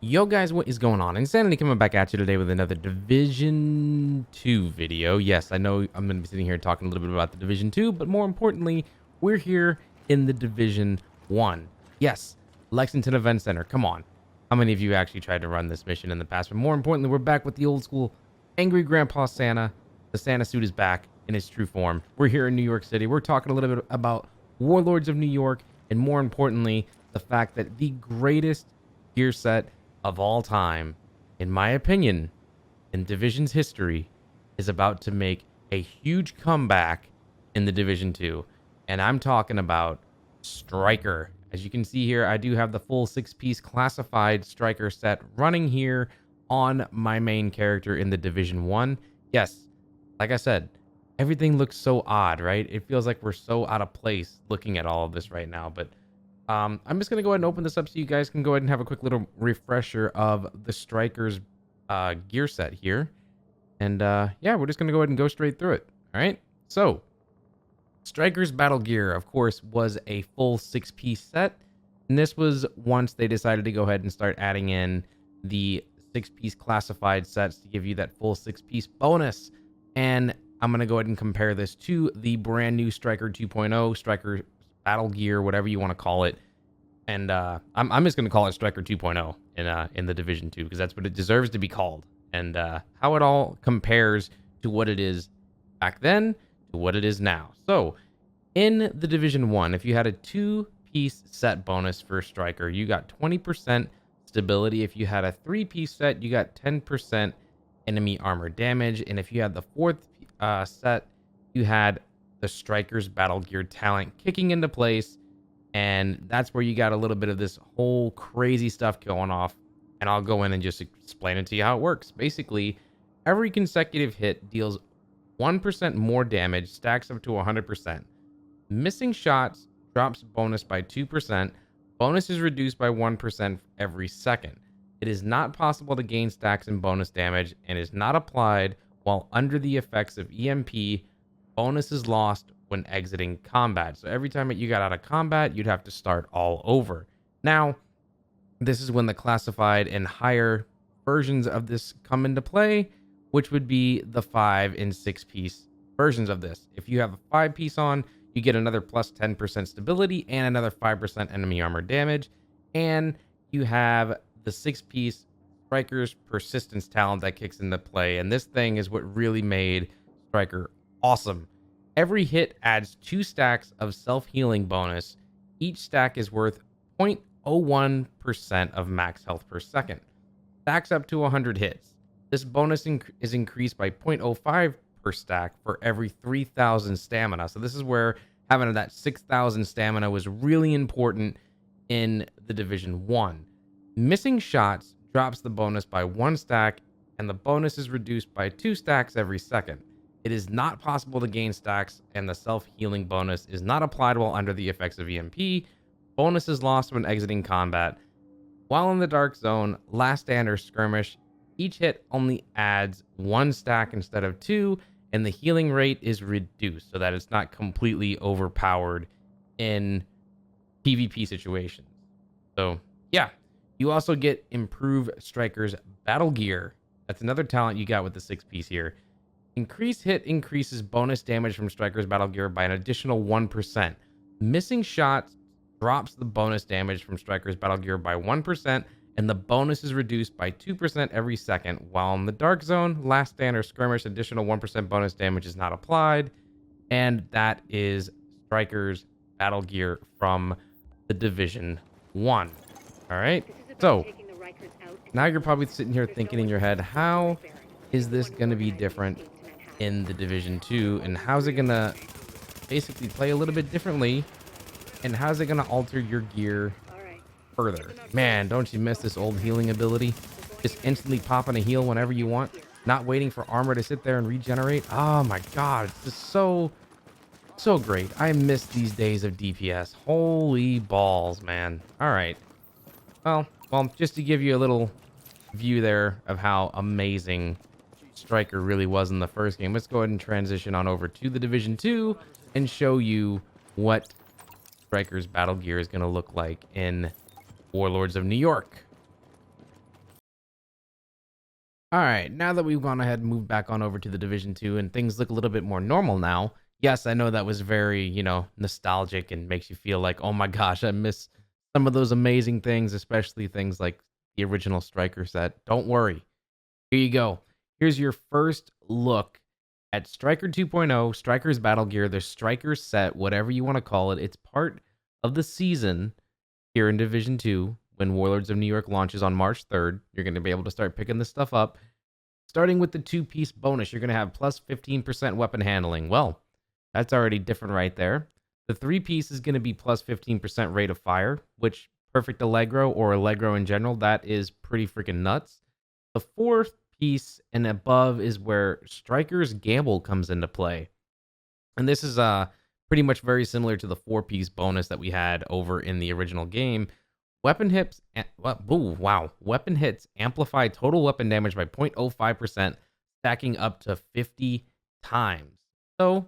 Yo guys, what is going on? Insanity coming back at you today with another Division 2 video. Yes, I know I'm going to be sitting here talking a little bit about the Division 2, but more importantly, we're here in the Division 1. Yes, Lexington Event Center. Come on. How many of you actually tried to run this mission in the past? But more importantly, we're back with the old school Angry Grandpa Santa. The Santa suit is back in its true form. We're here in New York City. We're talking a little bit about Warlords of New York, and more importantly, the fact that the greatest gear set of all time, in my opinion, in Division's history, is about to make a huge comeback in the Division 2. And I'm talking about Striker. As you can see here, I do have the full 6-piece classified Striker set running here on my main character in the Division 1. Yes, like I said, everything looks so odd, right? It feels like we're so out of place looking at all of this right now, but I'm just going to go ahead and open this up so you guys can go ahead and have a quick little refresher of the Striker's gear set here. And yeah, we're just going to go ahead and go straight through it. All right. So Striker's Battlegear, of course, was a full 6-piece set. And this was once they decided to go ahead and start adding in the 6-piece classified sets to give you that full 6-piece bonus. And I'm going to go ahead and compare this to the brand new Striker 2.0, Striker Battlegear, whatever you want to call it. And I'm just going to call it Striker 2.0 in the Division 2 because that's what it deserves to be called. And how it all compares to what it is back then to what it is now. So in the Division 1, if you had a 2-piece set bonus for Striker, you got 20% stability. If you had a 3-piece set, you got 10% enemy armor damage. And if you had the 4th set, you had the Striker's Battlegear talent kicking into place, and that's where you got a little bit of this whole crazy stuff going off, and I'll go in and just explain it to you how it works. Basically, every consecutive hit deals 1% more damage, stacks up to 100%. Missing shots drops bonus by 2%. Bonus is reduced by 1% every second. It is not possible to gain stacks and bonus damage, and is not applied while under the effects of EMP. Bonus is lost when exiting combat. So every time that you got out of combat, you'd have to start all over. Now, this is when the classified and higher versions of this come into play, which would be the 5 and 6-piece versions of this. If you have a 5-piece on, you get another plus 10% stability and another 5% enemy armor damage. And you have the 6-piece Striker's Persistence talent that kicks into play. And this thing is what really made Striker awesome. Every hit adds 2 stacks of self-healing bonus. Each stack is worth 0.01% of max health per second. Stacks up to 100 hits. This bonus is increased by 0.05 per stack for every 3,000 stamina. So this is where having that 6,000 stamina was really important in the Division 1. Missing shots drops the bonus by 1 stack, and the bonus is reduced by 2 stacks every second. It is not possible to gain stacks, and the self-healing bonus is not applied while under the effects of EMP. Bonus is lost when exiting combat. While in the dark zone, last stand or skirmish, each hit only adds 1 stack instead of 2, and the healing rate is reduced so that it's not completely overpowered in PvP situations. So yeah, you also get improved Striker's Battlegear. That's another talent you got with the 6-piece here. Increased hit increases bonus damage from Striker's Battlegear by an additional 1%. Missing shots drops the bonus damage from Striker's Battlegear by 1%, and the bonus is reduced by 2% every second. While in the Dark Zone, last stand or skirmish, additional 1% bonus damage is not applied. And that is Striker's Battlegear from the Division 1. All right, so now you're probably sitting here thinking in your head, how is this going to be different in the Division 2, and how's it gonna basically play a little bit differently, and how's it gonna alter your gear further? Man, don't you miss this old healing ability? Just instantly popping a heal whenever you want, not waiting for armor to sit there and regenerate. Oh my god, it's just so great. I miss these days of DPS. Holy balls, man. All right, well, just to give you a little view there of how amazing Striker really was in the first game, let's go ahead and transition on over to the Division 2 and show you what Striker's Battlegear is going to look like in Warlords of New York. All right, now that we've gone ahead and moved back on over to the Division 2 and things look a little bit more normal now. Yes, I know that was very, nostalgic and makes you feel like, "Oh my gosh, I miss some of those amazing things, especially things like the original Striker set." Don't worry. Here you go. Here's your first look at Striker 2.0, Striker's Battlegear, the Striker set, whatever you want to call it. It's part of the season here in Division 2 when Warlords of New York launches on March 3rd. You're going to be able to start picking this stuff up. Starting with the two-piece bonus, you're going to have plus 15% weapon handling. Well, that's already different right there. The three-piece is going to be plus 15% rate of fire, which perfect Allegro or Allegro in general, that is pretty freaking nuts. The fourth piece and above is where Striker's Gamble comes into play. And this is pretty much very similar to the four-piece bonus that we had over in the original game. Weapon hits, Weapon hits amplify total weapon damage by 0.05%, stacking up to 50 times. So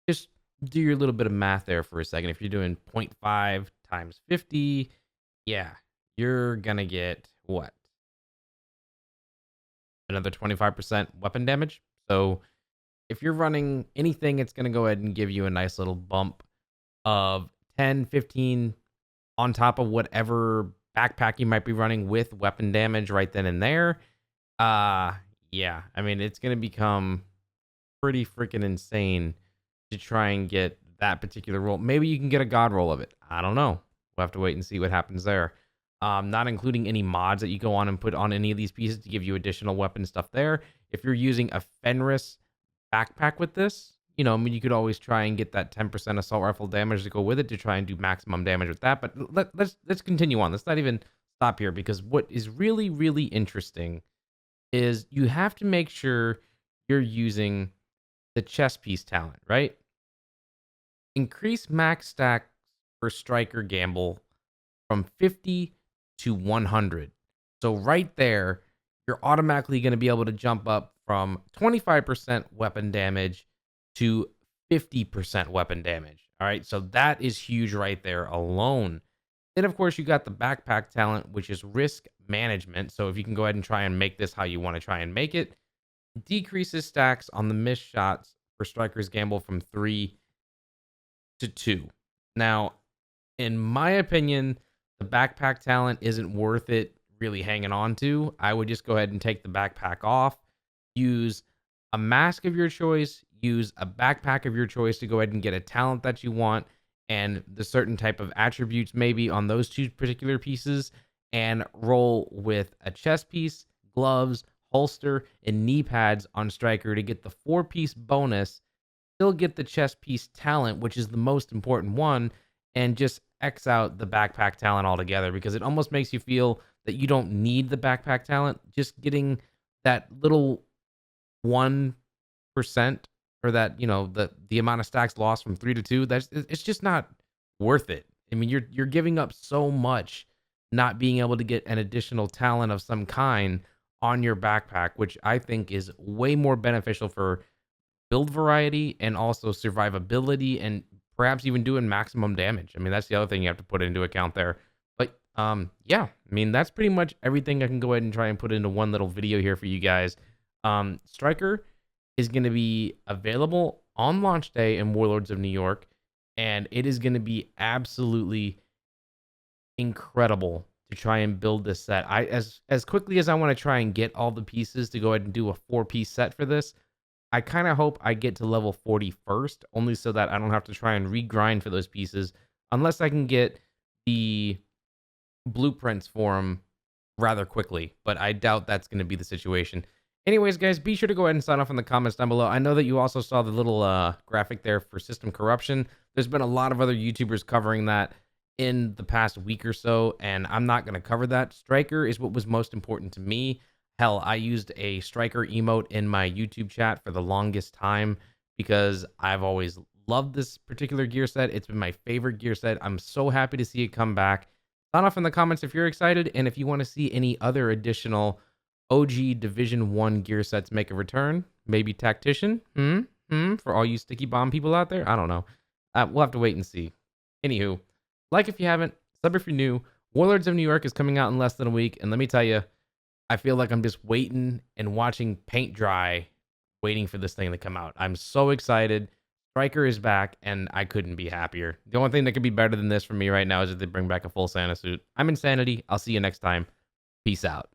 just do your little bit of math there for a second. If you're doing 0.5 times 50, yeah, you're gonna get what? Another 25% weapon damage. So if you're running anything, it's gonna go ahead and give you a nice little bump of 10, 15 on top of whatever backpack you might be running with weapon damage right then and there. Yeah, I mean, it's going to become pretty freaking insane to try and get that particular roll. Maybe you can get a god roll of it. I don't know. We'll have to wait and see what happens there. Not including any mods that you go on and put on any of these pieces to give you additional weapon stuff there. If you're using a Fenris backpack with this, I mean, you could always try and get that 10% assault rifle damage to go with it to try and do maximum damage with that. But let's continue on. Let's not even stop here, because what is really, really interesting is you have to make sure you're using the chest piece talent, right? Increase max stacks for Striker Gamble from 50 to 100. So right there, you're automatically going to be able to jump up from 25% weapon damage to 50% weapon damage. All right, so that is huge right there alone. Then, of course, you got the backpack talent, which is risk management. So if you can go ahead and try and make this how you want to try and make it, decreases stacks on the missed shots for Striker's Gamble from 3 to 2. Now, in my opinion, the backpack talent isn't worth it really hanging on to. I would just go ahead and take the backpack off, use a mask of your choice, use a backpack of your choice to go ahead and get a talent that you want and the certain type of attributes maybe on those two particular pieces, and roll with a chest piece, gloves, holster, and knee pads on Striker to get the 4-piece bonus, still get the chest piece talent, which is the most important one, and just X out the backpack talent altogether, because it almost makes you feel that you don't need the backpack talent. Just getting that little 1% or that, the amount of stacks lost from 3 to 2, it's just not worth it. I mean, you're giving up so much not being able to get an additional talent of some kind on your backpack, which I think is way more beneficial for build variety and also survivability and perhaps even doing maximum damage. I mean, that's the other thing you have to put into account there. But yeah, I mean, that's pretty much everything I can go ahead and try and put into one little video here for you guys. Striker is going to be available on launch day in Warlords of New York, and it is going to be absolutely incredible to try and build this set. As quickly as I want to try and get all the pieces to go ahead and do a 4-piece set for this, I kind of hope I get to level 40 first, only so that I don't have to try and regrind for those pieces, unless I can get the blueprints for them rather quickly. But I doubt that's going to be the situation. Anyways, guys, be sure to go ahead and sign off in the comments down below. I know that you also saw the little graphic there for system corruption. There's been a lot of other YouTubers covering that in the past week or so, and I'm not going to cover that. Striker is what was most important to me. Hell, I used a Striker emote in my YouTube chat for the longest time because I've always loved this particular gear set. It's been my favorite gear set. I'm so happy to see it come back. Sign off in the comments if you're excited, and if you want to see any other additional OG Division 1 gear sets make a return, maybe Tactician, for all you sticky bomb people out there. I don't know. We'll have to wait and see. Anywho, like if you haven't, sub if you're new. Warlords of New York is coming out in less than a week, and let me tell you, I feel like I'm just waiting and watching paint dry, waiting for this thing to come out. I'm so excited. Striker is back, and I couldn't be happier. The only thing that could be better than this for me right now is if they bring back a full Santa suit. I'm Insanity. I'll see you next time. Peace out.